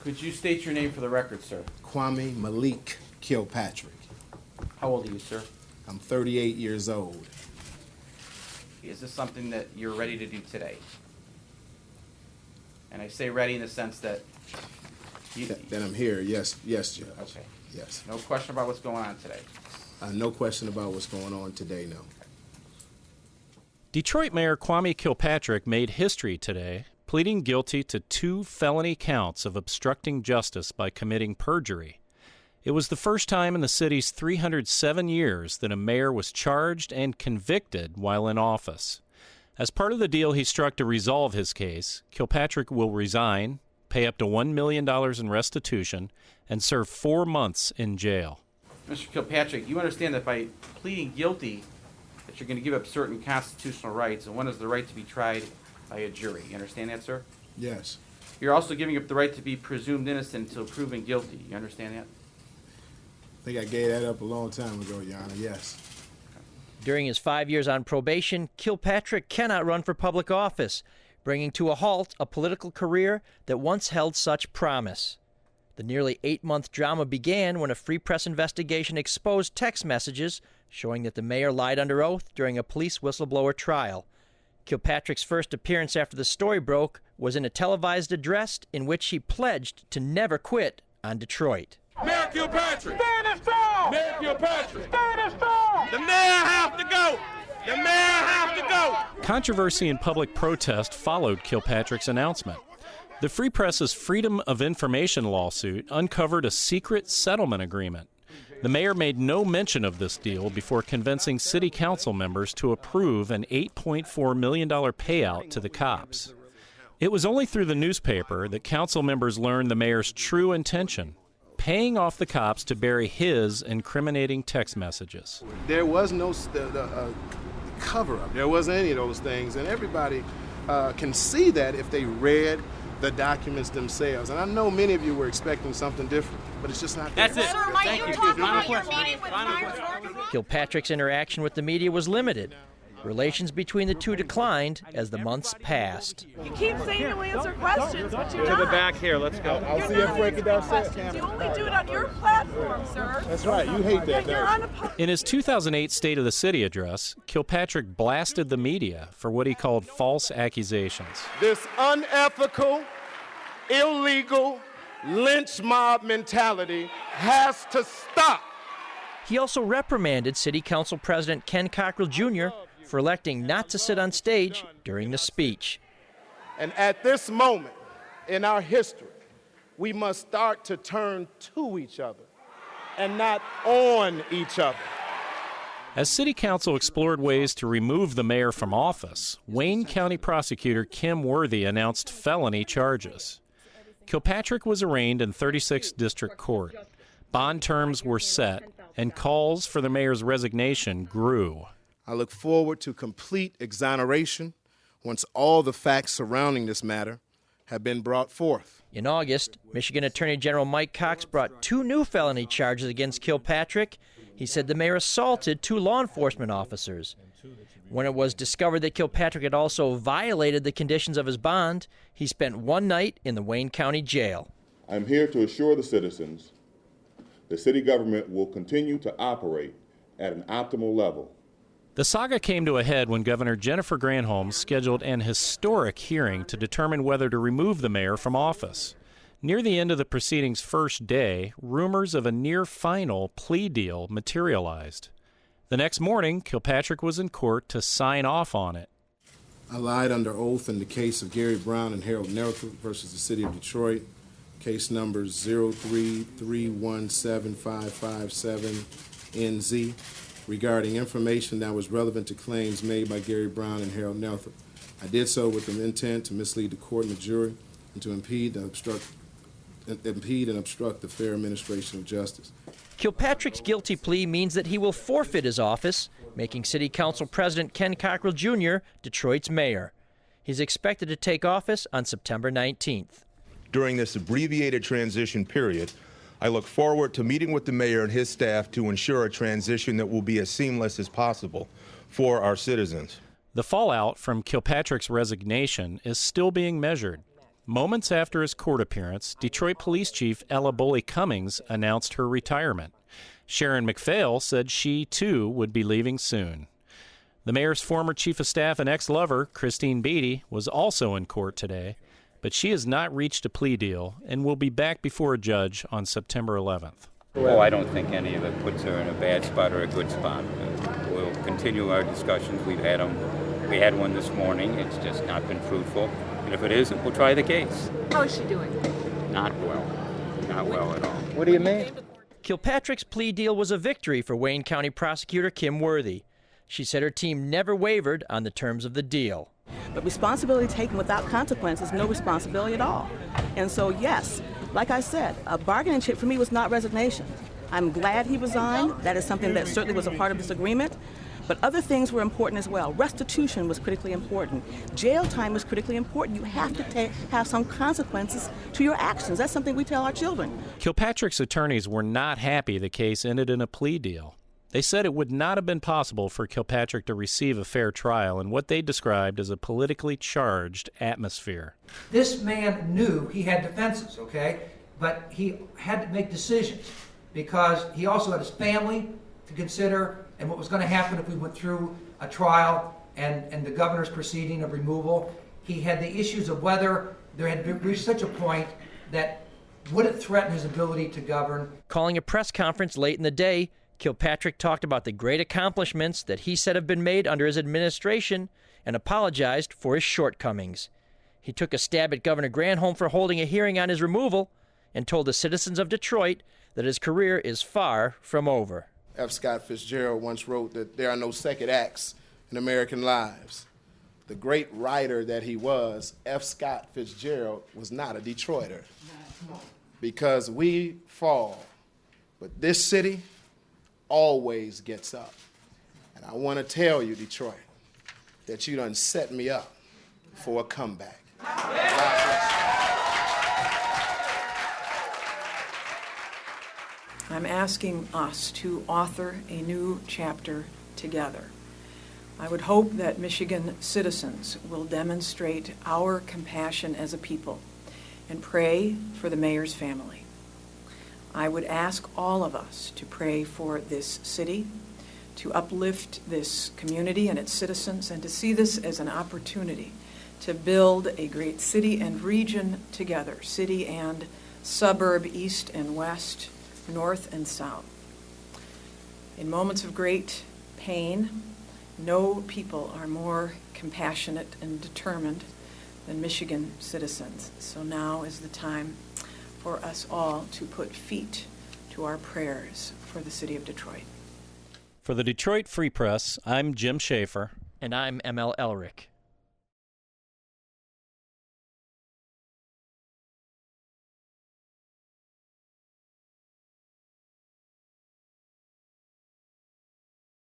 Could you state your name for the record, sir? Kwame Malik Kilpatrick. How old are you, sir? I'm 38 years old. Is this something that you're ready to do today? And I say ready in the sense that That I'm here, yes, Judge. Okay. Yes. No question about what's going on today? No question about what's going on today, no. Detroit Mayor Kwame Kilpatrick made history today, pleading guilty to 2 felony counts of obstructing justice by committing perjury. It was the first time in the city's 307 years that a mayor was charged and convicted while in office. As part of the deal he struck to resolve his case, Kilpatrick will resign, pay up to $1 million in restitution, and serve 4 months in jail. Mr. Kilpatrick, you understand that by pleading guilty that you're going to give up certain constitutional rights, and one is the right to be tried by a jury. You understand that, sir? Yes. You're also giving up the right to be presumed innocent until proven guilty. You understand that? I think I gave that up a long time ago, Your Honor, yes. During his 5 years on probation, Kilpatrick cannot run for public office, bringing to a halt a political career that once held such promise. The nearly 8-month drama began when a Free Press investigation exposed text messages showing that the mayor lied under oath during a police whistleblower trial. Kilpatrick's first appearance after the story broke was in a televised address in which he pledged to never quit on Detroit. Mayor Kilpatrick! Stand strong! Mayor Kilpatrick! Stand strong! The mayor has to go! The mayor has to go! Controversy and public protest followed Kilpatrick's announcement. The Free Press's Freedom of Information lawsuit uncovered a secret settlement agreement. The mayor made no mention of this deal before convincing city council members to approve an $8.4 million payout to the cops. It was only through the newspaper that council members learned the mayor's true intention, paying off the cops to bury his incriminating text messages. There was no cover-up. There wasn't any of those things, and everybody can see that if they read the documents themselves. And I know many of you were expecting something different, but it's just not there. That's it. Sir, might Thank you you. talk Final about your question. meeting with Final Mayor question. Kwame? Kilpatrick's interaction with the media was limited. Relations between the two declined as the months passed. You keep saying you'll answer questions, but you're To not. the back here, let's go. I'll You're see you not break it answering down. questions. You only do it on your platform, sir. That's right. You hate that, You're don't on you? a public. In his 2008 State of the City address, Kilpatrick blasted the media for what he called false accusations. This unethical, illegal, lynch mob mentality has to stop. He also reprimanded City Council President Ken Cockrel Jr. for electing not to sit on stage during the speech. And at this moment in our history, we must start to turn to each other and not on each other. As City Council explored ways to remove the mayor from office, Wayne County Prosecutor Kim Worthy announced felony charges. Kilpatrick was arraigned in 36th District Court. Bond terms were set, and calls for the mayor's resignation grew. I look forward to complete exoneration once all the facts surrounding this matter have been brought forth. In August, Michigan Attorney General Mike Cox brought 2 new felony charges against Kilpatrick. He said the mayor assaulted 2 law enforcement officers. When it was discovered that Kilpatrick had also violated the conditions of his bond, he spent 1 night in the Wayne County Jail. I'm here to assure the citizens the city government will continue to operate at an optimal level. The saga came to a head when Governor Jennifer Granholm scheduled an historic hearing to determine whether to remove the mayor from office. Near the end of the proceedings' first day, rumors of a near-final plea deal materialized. The next morning, Kilpatrick was in court to sign off on it. I lied under oath in the case of Gary Brown and Harold Nelson versus the City of Detroit, case number 033175557NZ, regarding information that was relevant to claims made by Gary Brown and Harold Nelson. I did so with an intent to mislead the court and the jury and to impede and obstruct the fair administration of justice. Kilpatrick's guilty plea means that he will forfeit his office, making City Council President Ken Cockrel Jr. Detroit's mayor. He's expected to take office on September 19th. During this abbreviated transition period, I look forward to meeting with the mayor and his staff to ensure a transition that will be as seamless as possible for our citizens. The fallout from Kilpatrick's resignation is still being measured. Moments after his court appearance, Detroit Police Chief Ella Boley Cummings announced her retirement. Sharon McPhail said she, too, would be leaving soon. The mayor's former chief of staff and ex-lover, Christine Beatty, was also in court today, but she has not reached a plea deal and will be back before a judge on September 11th. Oh, I don't think any of it puts her in a bad spot or a good spot. We'll continue our discussions. We've had them. We had one this morning. It's just not been fruitful. And if it isn't, we'll try the case. How is she doing? Not well. Not well at all. What do you mean? Kilpatrick's plea deal was a victory for Wayne County Prosecutor Kim Worthy. She said her team never wavered on the terms of the deal. But responsibility taken without consequences, no responsibility at all. And so, yes, like I said, a bargaining chip for me was not resignation. I'm glad he resigned. That is something that certainly was a part of this agreement. But other things were important as well. Restitution was critically important. Jail time was critically important. You have to have some consequences to your actions. That's something we tell our children. Kilpatrick's attorneys were not happy the case ended in a plea deal. They said it would not have been possible for Kilpatrick to receive a fair trial in what they described as a politically charged atmosphere. This man knew he had defenses, okay? But he had to make decisions because he also had his family to consider and what was going to happen if we went through a trial and the governor's proceeding of removal. He had the issues of whether there had reached such a point that would it threaten his ability to govern. Calling a press conference late in the day, Kilpatrick talked about the great accomplishments that he said have been made under his administration and apologized for his shortcomings. He took a stab at Governor Granholm for holding a hearing on his removal and told the citizens of Detroit that his career is far from over. F. Scott Fitzgerald once wrote that there are no second acts in American lives. The great writer that he was, F. Scott Fitzgerald, was not a Detroiter. Because we fall, but this city always gets up. And I want to tell you, Detroit, that you done set me up for a comeback. I'm asking us to author a new chapter together. I would hope that Michigan citizens will demonstrate our compassion as a people and pray for the mayor's family. I would ask all of us to pray for this city, to uplift this community and its citizens, and to see this as an opportunity to build a great city and region together, city and suburb, east and west, north and south. In moments of great pain, no people are more compassionate and determined than Michigan citizens. So now is the time for us all to put feet to our prayers for the city of Detroit. For the Detroit Free Press, I'm Jim Schaefer. And I'm ML Elrick.